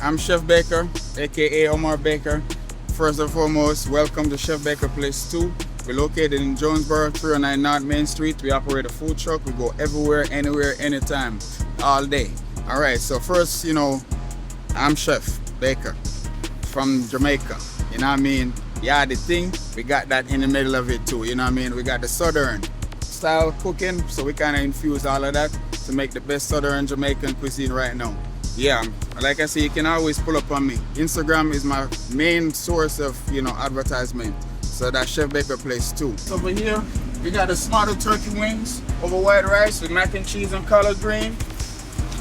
I'm Chef Baker, aka Omar Baker. First and foremost, welcome to Chef Baker Place 2. We're located in Jonesboro, 309 North Main Street. We operate a food truck. We go everywhere, anywhere, anytime, all day. All right, so first, I'm Chef Baker from Jamaica. You know what I mean? Yeah, the thing, we got that in the middle of it too. You know what I mean? We got the Southern style cooking, so we kind of infuse all of that to make the best Southern Jamaican cuisine right now. Yeah, like I say, you can always pull up on me. Instagram is my main source of, advertisement. So that's Chef Baker Place 2. Over here, we got the smarter turkey wings over white rice with mac and cheese and collard green.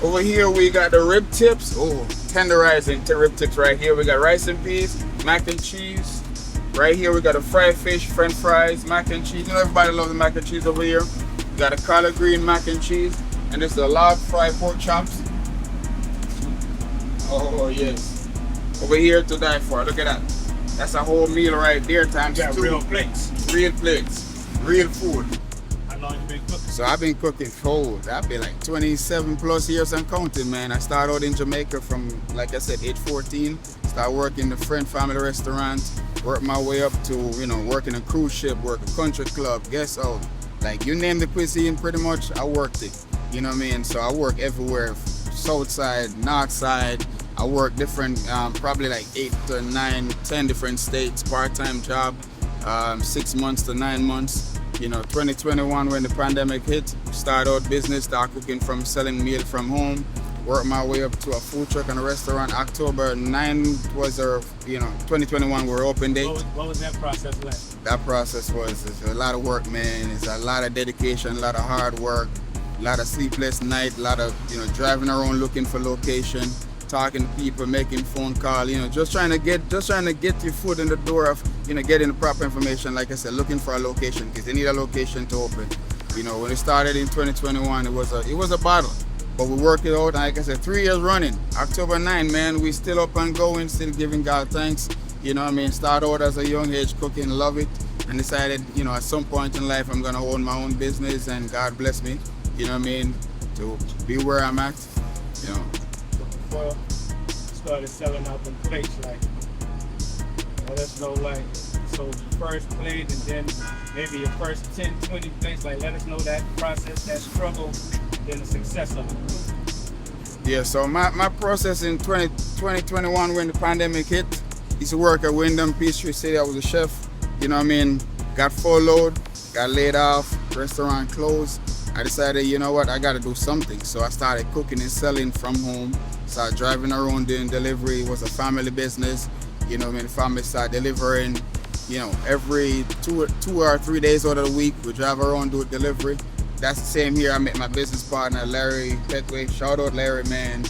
Over here, we got the rib tips. Oh, tenderizing rib tips right here. We got rice and peas, mac and cheese. Right here, we got a fried fish, french fries, mac and cheese. Everybody loves the mac and cheese over here. We got a collard green mac and cheese. And this is a log fried pork chops. Oh, yes. Over here to die for. Look at that. That's a whole meal right there times two. Real plates. Real plates. Real food. How long you been cooking? So I've been cooking for, I've been like 27 plus years and counting, man. I started out in Jamaica from, like I said, age 14. Started working in the friend family restaurant. Worked my way up to, working a cruise ship, work a country club, guest out. Like you name the cuisine, pretty much, I worked it. You know what I mean? So I work everywhere, south side, north side. I work different, probably like 8 to 9, 10 different states, part-time job, 6 months to 9 months. 2021 when the pandemic hit, started out business, started cooking from selling meal from home. Worked my way up to a food truck and a restaurant. October 9 was our, 2021 were open date. What was that process like? That process was a lot of work, man. It's a lot of dedication, a lot of hard work, a lot of sleepless night, a lot of, driving around looking for location, talking to people, making phone call, just trying to get your foot in the door of, getting the proper information. Like I said, looking for a location because they need a location to open. When it started in 2021, it was a battle. But we worked it out, and like I said, 3 years running. October 9, man, we still up and going, still giving God thanks. Started out as a young age cooking, love it, and decided, at some point in life, I'm gonna own my own business, and God bless me, to be where I'm at, Before you started selling out them plates, let us know, so the first plate, and then maybe your first 10, 20 plates, let us know that process, that struggle, and the success of it. Yeah, so my process in 2021 when the pandemic hit, used to work at Wyndham Peachtree City. I was a chef, got full load, got laid off, restaurant closed. I decided, I gotta do something. So I started cooking and selling from home. Started driving around doing delivery. It was a family business. The family started delivering, every two or 3 days out of the week, we drive around, do delivery. That's the same here. I met my business partner, Larry Petway. Shout out Larry, man.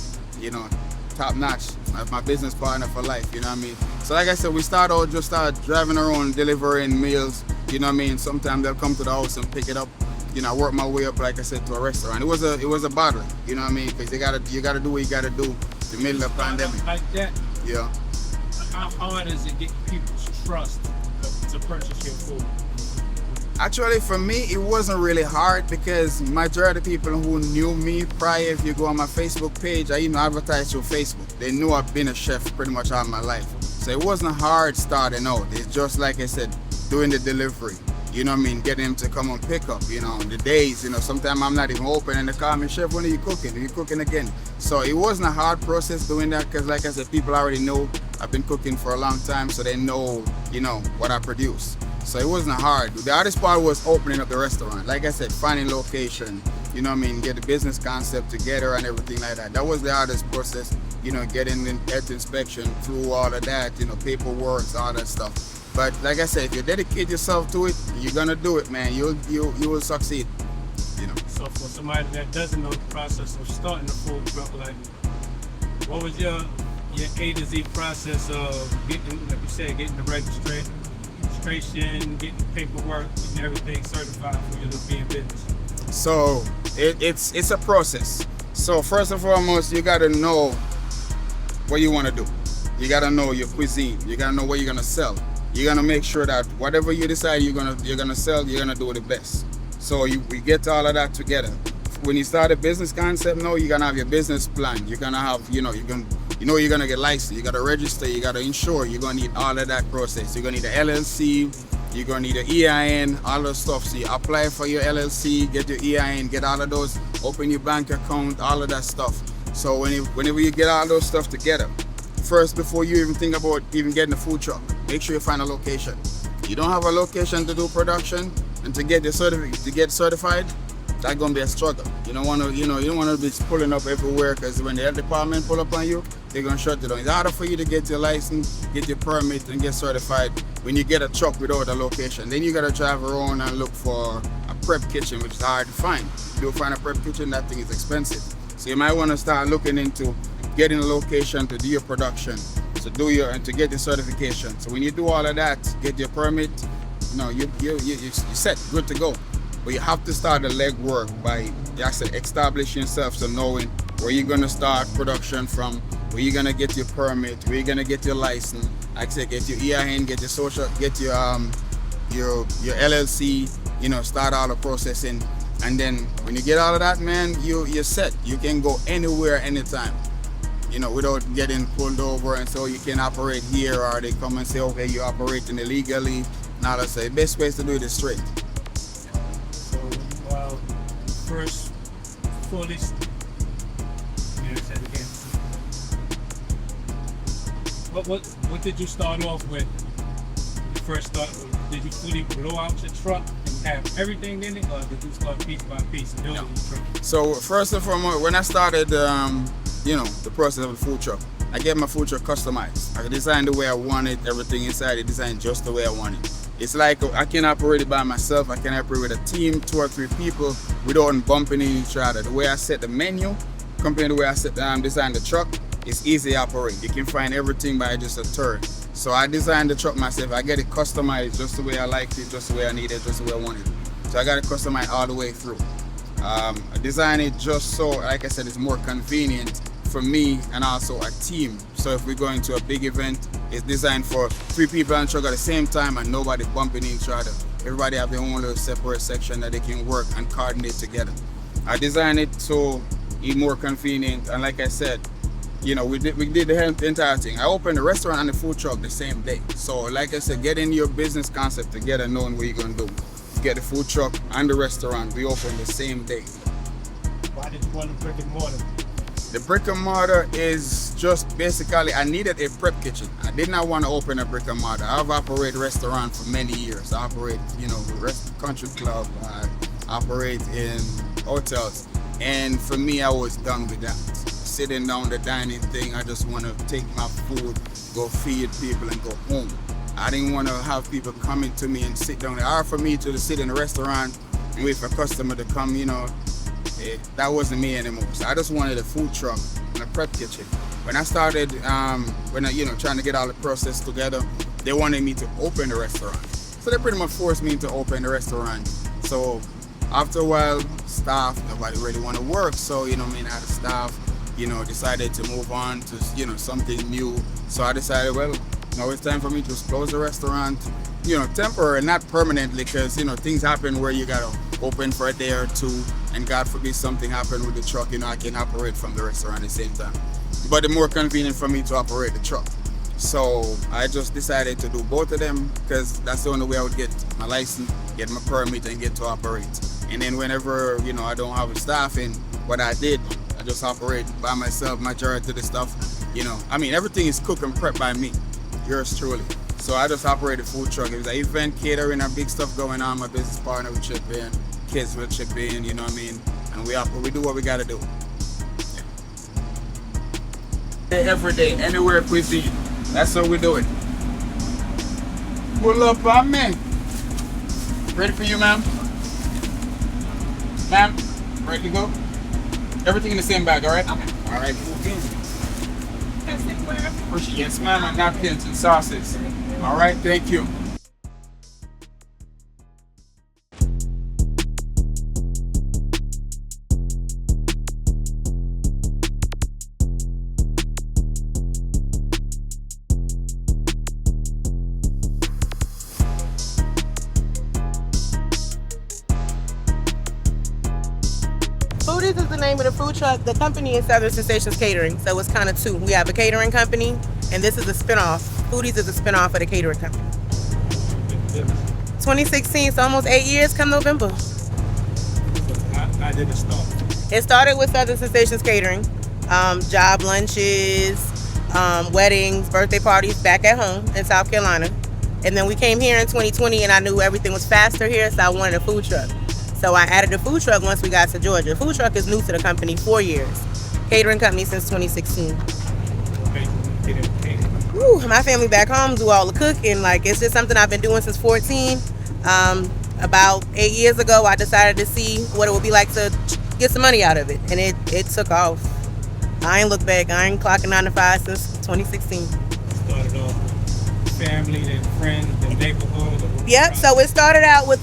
Top notch. My business partner for life, So like I said, we started driving around, delivering meals, Sometimes they'll come to the house and pick it up. I worked my way up, like I said, to a restaurant. It was a battle, Because you gotta do what you gotta do in the middle of the pandemic. Like that? Yeah. How hard is it getting people's trust to purchase your food? Actually, for me, it wasn't really hard because majority of people who knew me prior, if you go on my Facebook page, I even advertised through Facebook. They knew I've been a chef pretty much all my life. So it wasn't hard starting out. It's just like I said, doing the delivery. Getting them to come and pick up, the days, sometimes I'm not even open and they call me, Chef, when are you cooking? Are you cooking again? So it wasn't a hard process doing that because like I said, people already know I've been cooking for a long time, so they know, what I produce. So it wasn't hard. The hardest part was opening up the restaurant. Like I said, finding location, get the business concept together and everything like that. That was the hardest process, getting the health inspection, through all of that, paperwork, all that stuff. But like I said, if you dedicate yourself to it, you're gonna do it, man. You will succeed. So for somebody that doesn't know the process of starting a food truck, what was your A to Z process of getting, like you said, getting the registration, getting the paperwork, and everything certified for you to be in business? So it's a process. So first and foremost, you gotta know what you wanna do. You gotta know your cuisine. You gotta know what you're gonna sell. You're gonna make sure that whatever you decide you're gonna sell, you're gonna do it the best. So we get all of that together. When you start a business concept, now you're gonna have your business plan. You're gonna have, you're gonna you know you're gonna get licensed, you gotta register, you gotta insure, you're gonna need all of that process. You're gonna need a LLC, you're gonna need an EIN, all those stuff. So you apply for your LLC, get your EIN, get all of those, open your bank account, all of that stuff. So whenever you get all those stuff together, first, before you even think about even getting a food truck, make sure you find a location. You don't have a location to do production and to get certified, that's gonna be a struggle. You don't want to be pulling up everywhere, because when the health department pull up on you, they're gonna shut it down. It's harder for you to get your license, get your permit, and get certified when you get a truck without a location. Then you gotta drive around and look for a prep kitchen, which is hard to find. If you find a prep kitchen, that thing is expensive. So you might want to start looking into getting a location to do your production, and to get the certification. So when you do all of that, get your permit, you're set, good to go. But you have to start the legwork by establishing yourself, so knowing where you're gonna start production from, where you're gonna get your permit, where you're gonna get your license. Like I said, get your EIN, get your social, get your LLC. Start all the processing, and then when you get all of that, man, you're set. You can go anywhere, anytime. Without getting pulled over and so you can operate here, or they come and say, okay, you're operating illegally. Now that's the best way to do it is straight. So, first fully, what did you start off with? Did you fully blow out your truck and have everything in it, or did you start piece by piece building your truck? So first and foremost, when I started, the process of the food truck, I get my food truck customized. I designed the way I want it, everything inside it designed just the way I want it. It's like I can operate it by myself, I can operate with a team, 2 or 3 people, without bumping into each other. The way I set the menu, compared to the way I design the truck, it's easy to operate. You can find everything by just a turn. So I designed the truck myself. I get it customized just the way I like it, just the way I need it, just the way I want it. So I got it customized all the way through. I designed it just so, like I said, it's more convenient for me and also a team. So if we're going to a big event, it's designed for 3 people on the truck at the same time and nobody bumping each other. Everybody have their own little separate section that they can work and coordinate together. I designed it so it's more convenient, and like I said, we did the entire thing. I opened the restaurant and the food truck the same day. So like I said, getting your business concept together, knowing what you're gonna do. Get the food truck and the restaurant, we opened the same day. Why did you want a brick and mortar? The brick and mortar is just basically, I needed a prep kitchen. I did not want to open a brick and mortar. I've operated restaurant for many years. I operate, country club, I operate in hotels. And for me, I was done with that. Sitting down the dining thing, I just want to take my food, go feed people and go home. I didn't want to have people coming to me and sit down. It's hard for me to sit in a restaurant and wait for a customer to come, that wasn't me anymore. So I just wanted a food truck and a prep kitchen. When I started, trying to get all the process together, they wanted me to open the restaurant. So they pretty much forced me to open the restaurant. So after a while, nobody really want to work. So, I had a staff, decided to move on to, something new. So I decided, well, now it's time for me to close the restaurant, temporary, not permanently, because, things happen where you gotta open for a day or 2, and God forbid something happened with the truck, I can operate from the restaurant at the same time. But it's more convenient for me to operate the truck. So I just decided to do both of them, because that's the only way I would get my license, get my permit, and get to operate. And then whenever, I don't have a staff in, what I did, I just operate by myself, majority of the stuff, everything is cooked and prepped by me, yours truly. So I just operate a food truck. It was an event, catering, and big stuff going on. My business partner will chip in, kids will chip in, and we do what we gotta do. Yeah. Every day, anywhere cuisine. That's how we do it. Pull up on me. Ready for you, ma'am? Ma'am, ready to go? Everything in the same bag, all right? Okay. All right, cool beans. That's it, Yes, ma'am, and napkins and sauces. All right, thank you. Foodies is the name of the food truck. The company is Southern Sensations Catering, so it's kind of two. We have a catering company, and this is a spinoff. Foodies is a spinoff of the catering company. 2016, so almost 8 years come November. I did it start. It started with Southern Sensations Catering, job lunches, weddings, birthday parties back at home in South Carolina. And then we came here in 2020 and I knew everything was faster here, so I wanted a food truck. So I added a food truck once we got to Georgia. The food truck is new to the company, 4 years. Catering company since 2016. Woo, my family back home do all the cooking. Like, it's just something I've been doing since 14. About 8 years ago, I decided to see what it would be like to get some money out of it. And it took off. I ain't looked back. I ain't clocking 9 to 5 since 2016. Started off with family, then friends, then neighborhood. Yep, so it started out with,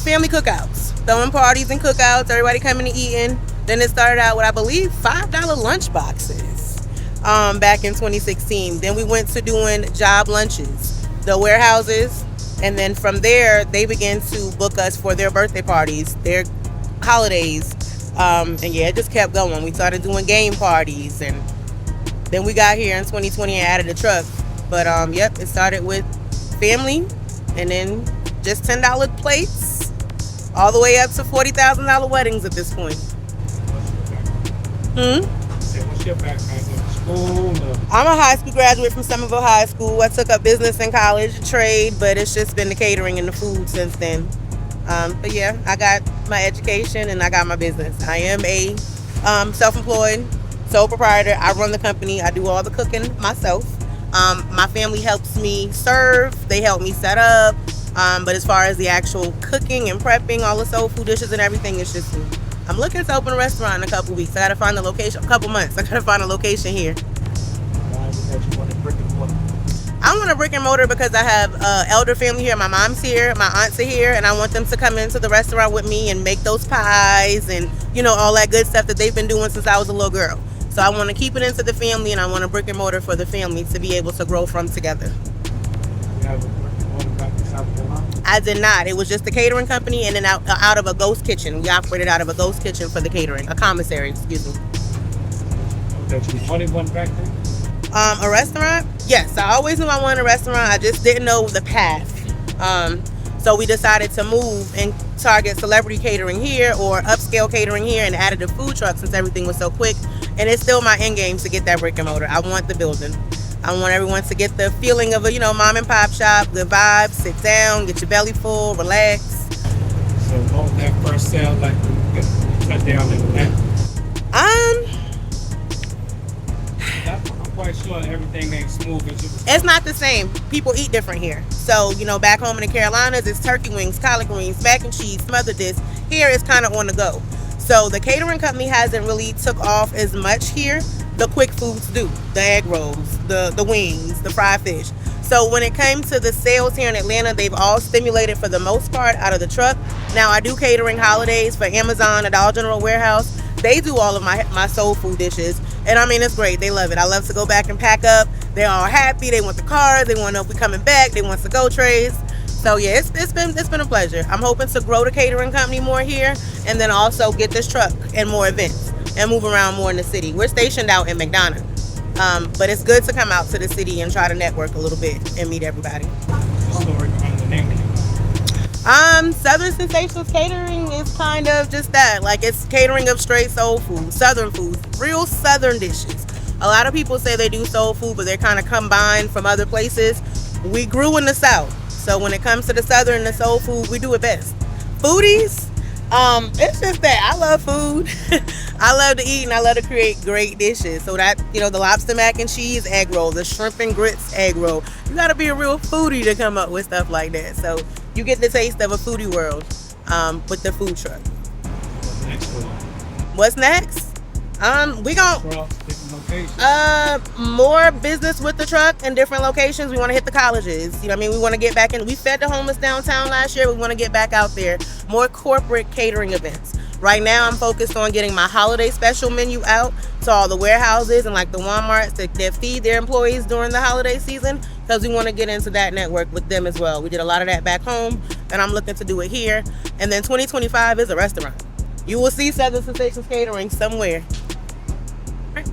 family cookouts. Throwing parties and cookouts, everybody coming and eating. Then it started out with, I believe, $5 lunch boxes back in 2016. Then we went to doing job lunches, the warehouses. And then from there, they began to book us for their birthday parties, their holidays. And yeah, it just kept going. We started doing game parties. And then we got here in 2020 and added a truck. But yep, it started with family and then just $10 plates all the way up to $40,000 weddings at this point. What's your background in school? I'm a high school graduate from Somerville High School. I took up business in college, trade, but it's just been the catering and the food since then. But yeah, I got my education and I got my business. I am a self-employed sole proprietor. I run the company. I do all the cooking myself. My family helps me serve. They help me set up. But as far as the actual cooking and prepping, all the soul food dishes and everything, it's just me. I'm looking to open a restaurant in a couple weeks. I gotta find a location. A couple months. I gotta find a location here. Why is it that you want a brick and mortar? I want a brick and mortar because I have elder family here. My mom's here, my aunts are here, and I want them to come into the restaurant with me and make those pies and all that good stuff that they've been doing since I was a little girl. So I want to keep it into the family, and I want a brick and mortar for the family to be able to grow from together. You have a brick and mortar back in South Carolina? I did not. It was just the catering company, and then out of a ghost kitchen. We operated out of a ghost kitchen for the catering, a commissary, excuse me. That you wanted one back there? A restaurant? Yes, I always knew I wanted a restaurant. I just didn't know the path. So we decided to move and target celebrity catering here or upscale catering here and added a food truck since everything was so quick. And it's still my end game to get that brick and mortar. I want the building. I want everyone to get the feeling of a, mom and pop shop, good vibes, sit down, get your belly full, relax. So what was that first sale like when you cut down in that? I'm quite sure everything ain't smooth as you was. It's not the same. People eat different here. So, back home in the Carolinas, it's turkey wings, collard greens, mac and cheese, smothered this. Here, it's kind of on the go. So the catering company hasn't really took off as much here. The quick foods do. The egg rolls, the wings, the fried fish. So when it came to the sales here in Atlanta, they've all stimulated for the most part out of the truck. Now I do catering holidays for Amazon, a Dollar General warehouse. They do all of my soul food dishes. And I mean, it's great. They love it. I love to go back and pack up. They're all happy. They want the cars. They want to know if we're coming back. They want to-go trays. So yeah, it's been a pleasure. I'm hoping to grow the catering company more here and then also get this truck and more events and move around more in the city. We're stationed out in McDonough. But it's good to come out to the city and try to network a little bit and meet everybody. Story behind the name. Southern Sensations Catering is kind of just that. Like, it's catering of straight soul food, southern food, real southern dishes. A lot of people say they do soul food, but they're kind of combined from other places. We grew in the South, so when it comes to the southern and the soul food, we do it best. Foodies, it's just that I love food. I love to eat and I love to create great dishes. So that, the lobster mac and cheese egg roll, the shrimp and grits egg roll. You gotta be a real foodie to come up with stuff like that. So you get the taste of a foodie world with the food truck. What's next? We gon' more business with the truck in different locations. We want to hit the colleges. We want to get back in. We fed the homeless downtown last year. We want to get back out there. More corporate catering events. Right now, I'm focused on getting my holiday special menu out to all the warehouses and like the Walmarts that feed their employees during the holiday season, because we want to get into that network with them as well. We did a lot of that back home, and I'm looking to do it here. And then 2025 is a restaurant. You will see Southern Sensations Catering somewhere.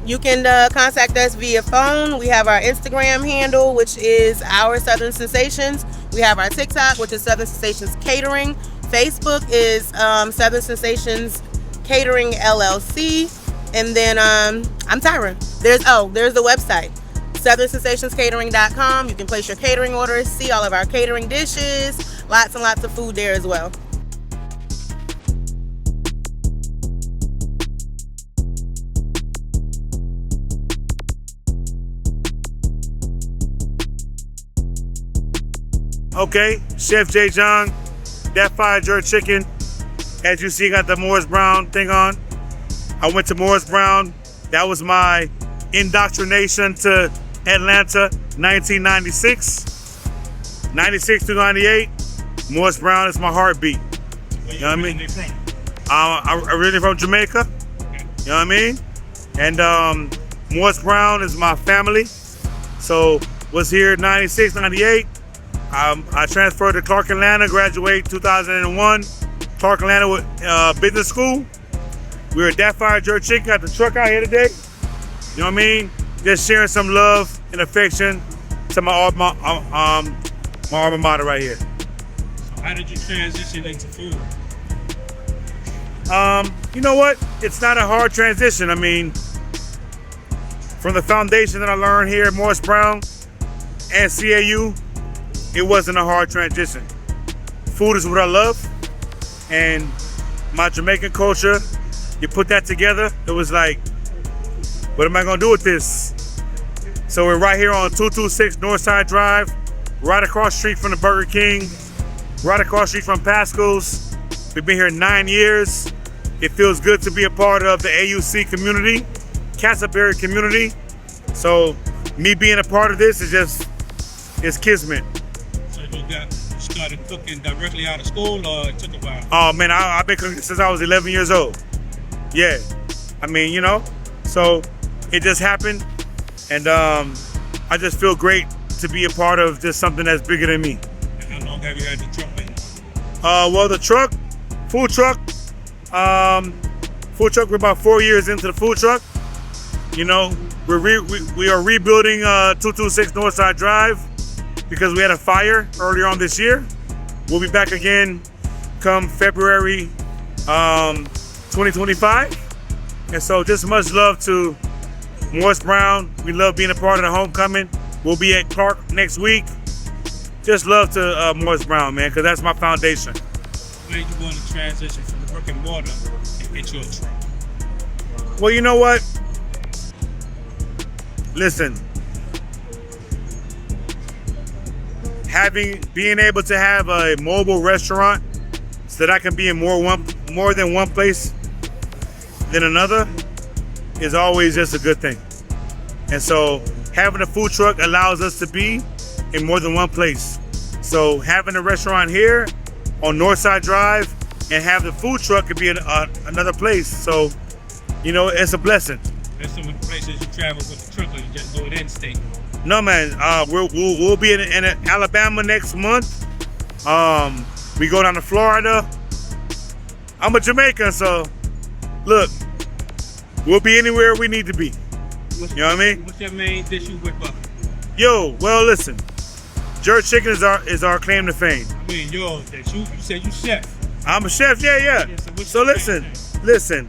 You can contact us via phone. We have our Instagram handle, which is our Southern Sensations. We have our TikTok, which is Southern Sensations Catering. Facebook is Southern Sensations Catering LLC. And then I'm Tyra. There's the website, SouthernSensationsCatering.com. You can place your catering orders, see all of our catering dishes, lots and lots of food there as well. Okay, Chef J. John, that fire jerk chicken. As you see, got the Morris Brown thing on. I went to Morris Brown. That was my indoctrination to Atlanta, 1996. 96 to 98. Morris Brown is my heartbeat. You know what I mean? I'm originally from Jamaica. You know what I mean? And Morris Brown is my family. So was here 96, 98. I transferred to Clark Atlanta, graduate 2001. Clark Atlanta Business School. We were at That Fire Jerk Chicken, got the truck out here today. You know what I mean? Just sharing some love and affection to my alma mater right here. So how did you transition into food? You know what? It's not a hard transition. I mean, from the foundation that I learned here at Morris Brown and CAU, it wasn't a hard transition. Food is what I love, and my Jamaican culture, you put that together, it was like, what am I gonna do with this? So we're right here on 226 Northside Drive, right across the street from the Burger King, right across the street from Pascal's. We've been here 9 years. It feels good to be a part of the AUC community, Castleberry community. So me being a part of this is it's kismet. You started cooking directly out of school, or it took a while? Oh man, I've been cooking since I was 11 years old. Yeah, I mean, you know, so it just happened, and I just feel great to be a part of just something that's bigger than me. And how long have you had the truck been? Well, the food truck, we're about 4 years into the food truck. You know, we are rebuilding 226 Northside Drive, because we had a fire earlier on this year. We'll be back again come February 2025. And so just much love to Morris Brown. We love being a part of the homecoming. We'll be at Clark next week. Just love to Morris Brown, man, because that's my foundation. Where you want to transition from the brick and mortar and get your truck? Well, you know what? Listen. Being able to have a mobile restaurant so that I can be in more than one place than another is always just a good thing. And so having a food truck allows us to be in more than one place. So having a restaurant here on Northside Drive and have the food truck could be in another place. So, you know, it's a blessing. There's some places you travel with the truck, or you just go in state. No man, we'll be in Alabama next month. We go down to Florida. I'm a Jamaican, so look, we'll be anywhere we need to be. You know what I mean? What's your main dish you whip up? Yo, well listen, jerk chicken is our claim to fame. I mean, yours. That you said you chef. I'm a chef, yeah. So listen.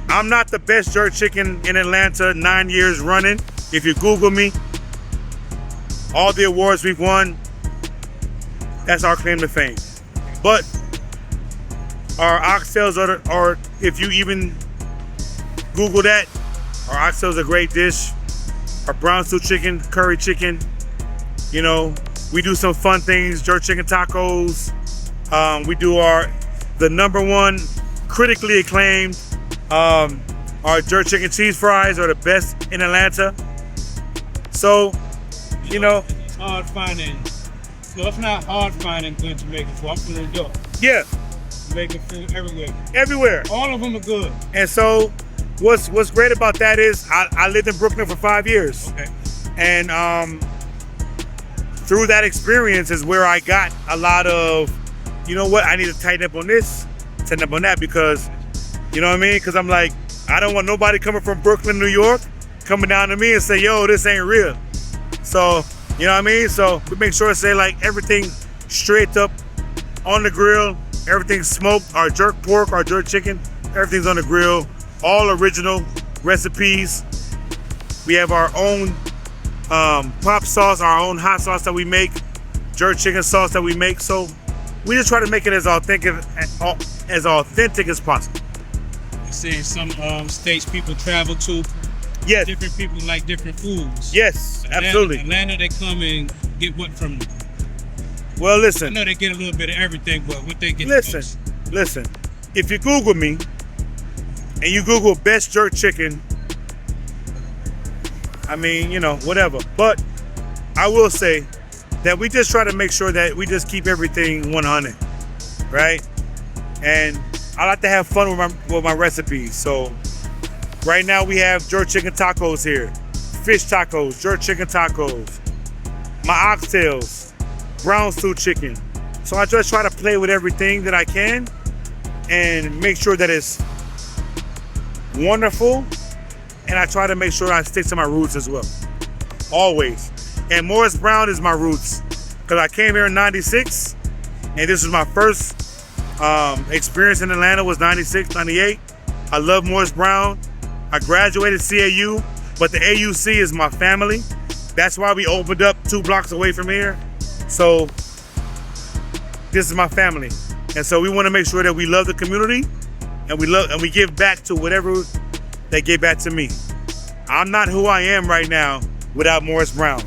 I'm not the best jerk chicken in Atlanta 9 years running. If you Google me, all the awards we've won, that's our claim to fame. But our oxtails are if you even Google that, our oxtails are a great dish. Our brown stew chicken, curry chicken. You know, we do some fun things, jerk chicken tacos. We do the #1 critically acclaimed, our jerk chicken cheese fries are the best in Atlanta. So, you know. It's hard finding, well, it's not hard finding good Jamaican food. I'm from New York. Yeah. Jamaican food everywhere. Everywhere. All of them are good. And so, what's great about that is I lived in Brooklyn for 5 years. Okay. And through that experience is where I got a lot of, you know what, I need to tighten up on this, content up on that because, you know what I mean? Because I'm like, I don't want nobody coming from Brooklyn, New York, coming down to me and say, yo, this ain't real. So, you know what I mean? So we make sure to say like everything straight up on the grill, everything smoked, our jerk pork, our jerk chicken, everything's on the grill, all original recipes. We have our own pop sauce, our own hot sauce that we make, jerk chicken sauce that we make. So we just try to make it as authentic as possible. Saying some states people travel to. Yes. Different people like different foods. Yes, absolutely. Atlanta, they come and get what from them? Well, I listen. know they get a little bit of everything, but what they get Listen. If you Google me and you Google best jerk chicken, I mean, you know, whatever. But I will say that we just try to make sure that we just keep everything 100, right? And I like to have fun with my recipes. So right now we have jerk chicken tacos here, fish tacos, jerk chicken tacos, my oxtails, brown stew chicken. So I just try to play with everything that I can and make sure that it's wonderful. And I try to make sure I stick to my roots as well, always. And Morris Brown is my roots because I came here in '96 and this was my first experience in Atlanta was 96, 98. I love Morris Brown. I graduated CAU, but the AUC is my family. That's why we opened up 2 blocks away from here. So this is my family. And so we want to make sure that we love the community and we give back to whatever they gave back to me. I'm not who I am right now without Morris Brown.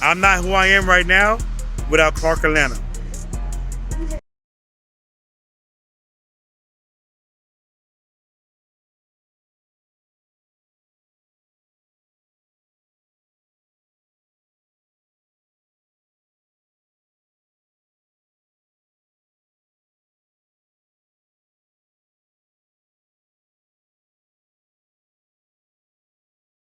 I'm not who I am right now without Clark, Atlanta.